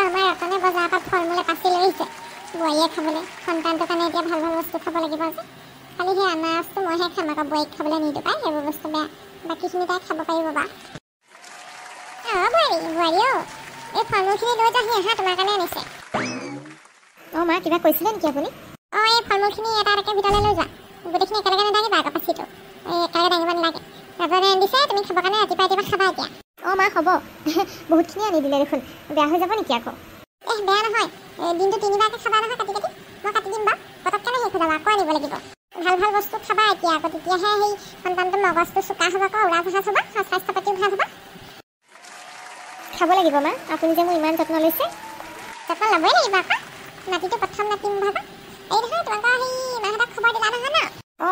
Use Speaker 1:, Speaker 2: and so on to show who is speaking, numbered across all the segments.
Speaker 1: আমাৰ ৰতনে বজাৰৰ পৰা ফল মূল পাচি লৈ আহিছে বোৱাৰীয়ে খাবলৈ সন্তানটোৰ কাৰণে এতিয়া ভাল ভাল বস্তু খাব লাগিব যে খালি সেই আনাৰসটো মইহে খাম আকৌ বোৱাৰীক খাবলৈ নিদিওঁ পাই সেইবোৰ বস্তু বেয়া বাকীখিনি তাই খাব পাৰিব বা বোৱাৰী এই ফল মূলখিনি লৈ যাহি আহা তোমাৰ কাৰণে আনিছে মা কিবা কৈছিলে নেকি আপুনি এই ফল মূলখিনি এটা এটাকৈ ভিতৰলৈ লৈ যোৱা গোটেইখিনি একেলগে নাদাঙিবা আকৌ পাচিটো একেলগে দাঙিব নালাগে ৰতনে আনি দিছে তুমি খাবৰ কাৰণে ৰাতিপুৱা খাবা এতিয়া মা হ'ব বহুতখিনি আনি দিলে দেখোন বেয়া হৈ যাব নেকি আকৌ বেয়া নহয় দিনটো 3বাৰকৈ খাবা নহয় কাটি কাটি মই কাটি দিম বাৰু পটককৈ শেষ হৈ যাব আকৌ আনিব লাগিব ভাল ভাল বস্তু খাবা এতিয়া আকৌ তেতিয়াহে সেই সন্তানটোৰ মগজটো চোকা হ'ব আকৌ উৰা ভাষা হ'ব স্বাস্থ্য পাতিও ভাল হ'ব খাব লাগিব মা আপুনি যে মোৰ ইমান যত্ন লৈছে যত্ন ল'বই লাগিব আকৌ নাতিটো প্ৰথম নাতি ভাবা এই নহয় তোমালোকৰ সেই মাহঁতক খবৰ দিলা নহয় ন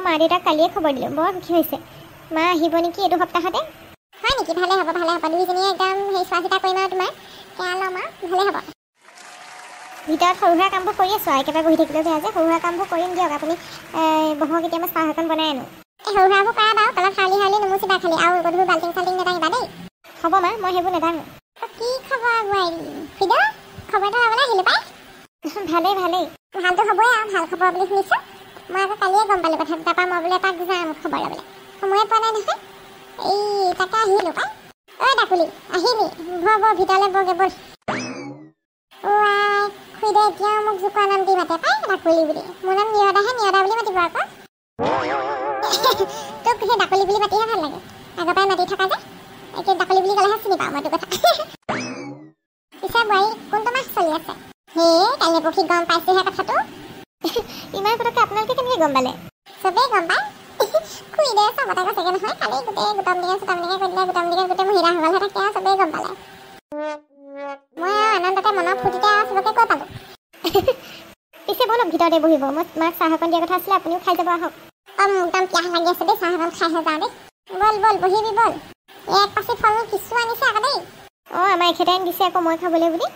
Speaker 1: মা দেউতাক কালিয়ে খবৰ দিলোঁ বৰ সুখী হৈছে মা আহিব নেকি এইটো সপ্তাহতে হয় নেকি ভালে হ'ব দুইজনীয়ে একদম সেই চোৱা চিতা কৰিম আৰু তোমাৰ কেয়া ল'ম আৰু ভালে হ'ব ভিতৰত সৰু সুৰা কামবোৰ কৰি আছোঁ আৰু একেবাৰে বহি থাকিলেও বেয়া যে সৰু সুৰা কামবোৰ কৰিম দিয়ক আপুনি বহক এতিয়া মই চাহ অকণ বনাই আনো এই সৰু সুৰাবোৰ কৰা বাৰু তলত হাউলি নুমুচিবা খালি আৰু গধুৰ বাল্টিং চাল্টিং নাদাঙিবা দেই হ'ব মা মই সেইবোৰ নাদাঙো কি খবৰ বোৱাৰী ফিদা খবৰটো ল'বলৈ আহিলোঁ পাই ভালেই ভালটো হ'বই আৰু ভাল খবৰ বুলি শুনিছোঁ মই আকৌ কালিয়ে গম পালোঁ কথাটো তাৰপৰা মই বোলে এপাক যাম খবৰ ল'বলৈ সময়ে পোৱা নাই নহয় এই তাকে আহিলোঁ পাই ডাকুলি আহিলি বৰ ভিতৰলৈ বৰগে বল খুইদে এতিয়াও মোক জোকোৱা নাম দি মাতে পাই ডাকুলি বুলি মোৰ নাম নিয়দাহে নিয়দা বুলি মাতিব আকৌ তোক সেই ডাকুলি বুলি মাতিহে ভাল লাগে আগৰ পৰাই মাতি থকা যে এতিয়া ডাকুলি বুলি ক'লেহে চিনি পাওঁ মই তোৰ কথা পিছে বোৱাৰী কোনটো মাছ চলি আছে কাইলৈ পৰহি গম পাইছোহে কথাটো ইমান পটককৈ আপোনালোকে কেনেকৈ গম পালে চবেই গম পায় খুইদে চবতে কৈছেগৈ নহয় কালি গোটেই গোটম দিকে কৈ দিলে গোটেই মহিলা সকলহে থাকে আৰু চবেই গম পালে মই আনন্দতে মনৰ ফূৰ্তিতে আৰু চবকে কৈ পালোঁ পিছে বলক ভিতৰতে বহিব মই মাক চাহ অকণ দিয়া কথা আছিলে আপুনিও খাই যাব আহক একদম পিয়াহ লাগি আছে দেই চাহ অকণ খাই যাওঁ দেই বল বহিবি বল এক পাচি ফল কিছু আনিছে আকৌ দেই আমাৰ এখেতে আনি দিছে আকৌ মই খাবলৈ বুলি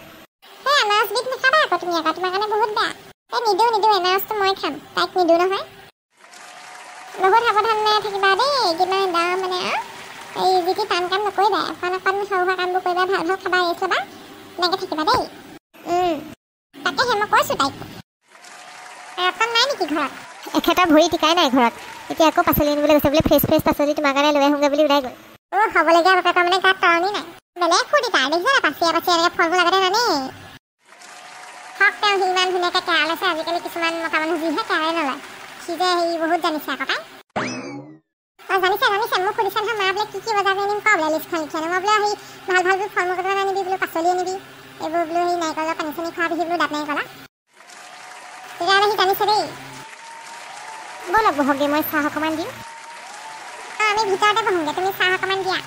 Speaker 1: সেই আনাৰসবিধ নাখাবা আকৌ তুমি আকৌ তোমাৰ কাৰণে বহুত বেয়া নিদিওঁ আনাৰসটো মই খাম তাইক নিদিওঁ নহয় বহুত সাৱধানে থাকিবা দেই কিমান দাম মানে এই যিটি টান কাম নকৰিবা এখন সৰু সুৰা কামবোৰ কৰিবা ভাল খাবা ৰেষ্ট ল'বা এনেকৈ থাকিবা দেই তাকেহে মই কৈছোঁ তাইক ৰতন নাই নেকি ঘৰত এখেতৰ ভৰি টিকাই নাই ঘৰত এতিয়া আকৌ পাচলি আনিবলৈ গৈছে বোলে ফ্ৰেছ পাচলি তোমাৰ কাৰণে লৈ আহোঁগৈ বুলি ওলাই গ'ল হ'বলগীয়া বাপেকৰ মানে গাত তৰণি নাই বেলেগ ফূৰ্তি তাৰ দেখিছে পাচিয়ে এনেকৈ ফল মূল আগতে নানে হওক তেওঁ সি ইমান ধুনীয়াকৈ কেৰা লৈছে আজিকালি কিছুমান মতা মানুহ যিহে কেৰাই নলয় সি যে হেৰি বহুত জানিছে আকৌ তাই জানিছে মোক সুধিছে নহয় মা বোলে কি বজাৰ কৰি নিম কোৱা বোলে লিষ্টখন লিখি আনো মই বোলে সেই ভাল বোলো ফল মূল কেইটামান আনিবি বোলো পাচলি আনিবি এইবোৰ বোলো সেই নাৰিকলৰ পানী চানী খোৱা বিহি বোলো দাঁত নাৰিকলা তেতিয়াহ'লে সি জানিছে দেই ব'লক বহকগৈ মই চাহ অকণমান দিম আমি ভিতৰতে বহোঁগৈ তুমি চাহ অকণমান দিয়া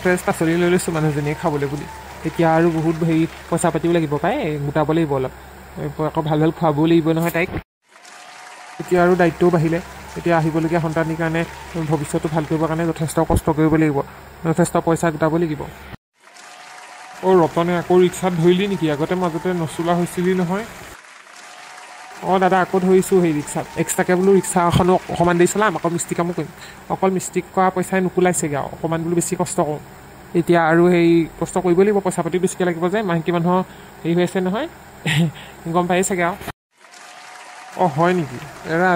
Speaker 2: ফ্ৰেছ পাচলি লৈ লৈছোঁ মানুহজনীয়ে খাবলৈ বুলি এতিয়া আৰু বহুত হেৰি পইচা পাতিও লাগিব পাই গোটাব লাগিব অলপ আকৌ ভাল খুৱাবও লাগিব নহয় তাইক এতিয়া আৰু দায়িত্বও বাঢ়িলে এতিয়া আহিবলগীয়া সন্তানীৰ কাৰণে ভৱিষ্যতটো ভাল কৰিবৰ কাৰণে যথেষ্ট কষ্ট কৰিব লাগিব যথেষ্ট পইচা গোটাব লাগিব ৰতনে আকৌ ৰিক্সাত ধৰিলি নেকি আগতে মাজতে নচলোৱা হৈছিলি নহয় দাদা আকৌ ধৰিছোঁ সেই ৰিক্সাত এক্সট্ৰাকৈ বোলো ৰিক্সা এখনো অকণমান দেৰি চলাম আকৌ মিস্ত্ৰী কামো কৰিম অকল মিস্ত্ৰী কৰা পইচাই নোকোলাইছেগৈ আৰু অকণমান বোলো বেছি কষ্ট কৰোঁ এতিয়া আৰু সেই কষ্ট কৰিব লাগিব পইচা পাতি বেছিকৈ লাগিব যে মাহেকী মানুহৰ হেৰি হৈ আছে নহয় গম পায়েই চাগে আৰু হয় নেকি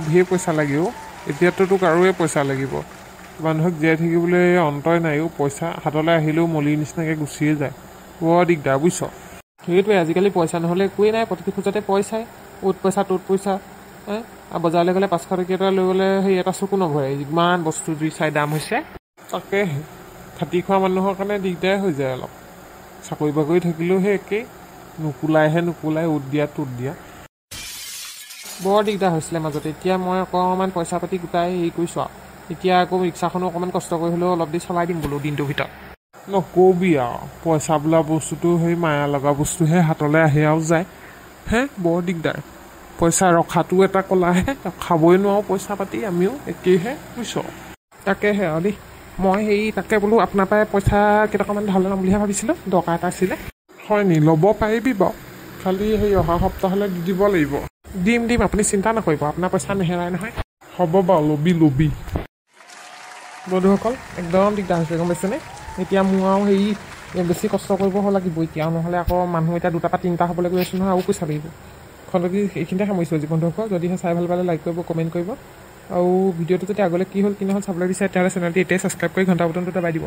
Speaker 2: ধেৰ পইচা লাগেও এতিয়াতো তোক আৰুৱে পইচা লাগিব মানুহক জীয়াই থাকিবলৈ অন্তই নাইও পইচা হাতলৈ আহিলেও মলিৰ নিচিনাকৈ গুচিয়ে যায় বৰ দিগদাৰ বুজিছ সেইটোৱে আজিকালি পইচা নহ'লে একোৱেই নাই প্ৰতিটো খোজতে পইচাই অ'ত পইচা ত'ত পইচা আৰু বজাৰলৈ গ'লে 500 টকীয়া এটা লৈ গ'লে সেই এটা চকু নভৰে ইমান বস্তু জুই চাই দাম হৈছে তাকে খাটি খোৱা মানুহৰ কাৰণে দিগদাৰ হৈ যায় অলপ চাকৰি বাকৰি থাকিলেও সেই একেই নোকোলাই অ'ত দিয়া ত'ত দিয়া বৰ দিগদাৰ হৈছিলে মাজতে এতিয়া মই অকণমান পইচা পাতি গোটাই হেৰি কৰিছোঁ আৰু এতিয়া আকৌ ৰিক্সাখনো অকণমান কষ্ট কৰি হ'লেও অলপ দেৰি চলাই দিম বোলো দিনটোৰ ভিতৰত নকবি আৰু পইচা বোলা বস্তুটো সেই মায়া লগা বস্তুহে হাতলৈ আহে আৰু যায় বৰ দিগদাৰ পইচা ৰখাটো এটা কলাহে খাবই নোৱাৰোঁ পইচা পাতি আমিও একেইহে বুজিছ তাকেহে আৰু দেই মই তাকে বোলো আপোনাৰ পৰাই পইচা কেইটকামান ধাৰ ল'ম বুলিহে ভাবিছিলোঁ দৰকাৰ এটা আছিলে হয় নি ল'ব পাৰিবি বাৰু খালি সেই অহা সপ্তাহলৈ দি দিব লাগিব দিম আপুনি চিন্তা নকৰিব আপোনাৰ পইচা নেহেৰাই নহয় হ'ব বাৰু ল'বি বন্ধুসকল একদম দিগদাৰ হৈছে গম পাইছেনে এতিয়া মোৰ আৰু বেছি কষ্ট কৰিব লাগিব এতিয়া, নহ'লে আকৌ মানুহ এতিয়া 2টা পৰা 3টা হ'বলৈ গৈ আছোঁ নহয়, আৰু পইচা লাগিব। এখন যদি এইখিনিতে সামৰিছোঁ আজি বন্ধুসকল, যদিহে চাই ভাল পালে লাইক কৰিব, কমেণ্ট কৰিব, আৰু ভিডিঅ'টো যদি আগলৈ কি হ'ল কি নহ'ল চাবলৈ বিচাৰে তেতিয়াহ'লে চেনেলটো এতিয়াই ছাবস্ক্ৰাইব কৰি ঘণ্টা বটনটো দবাই দিব।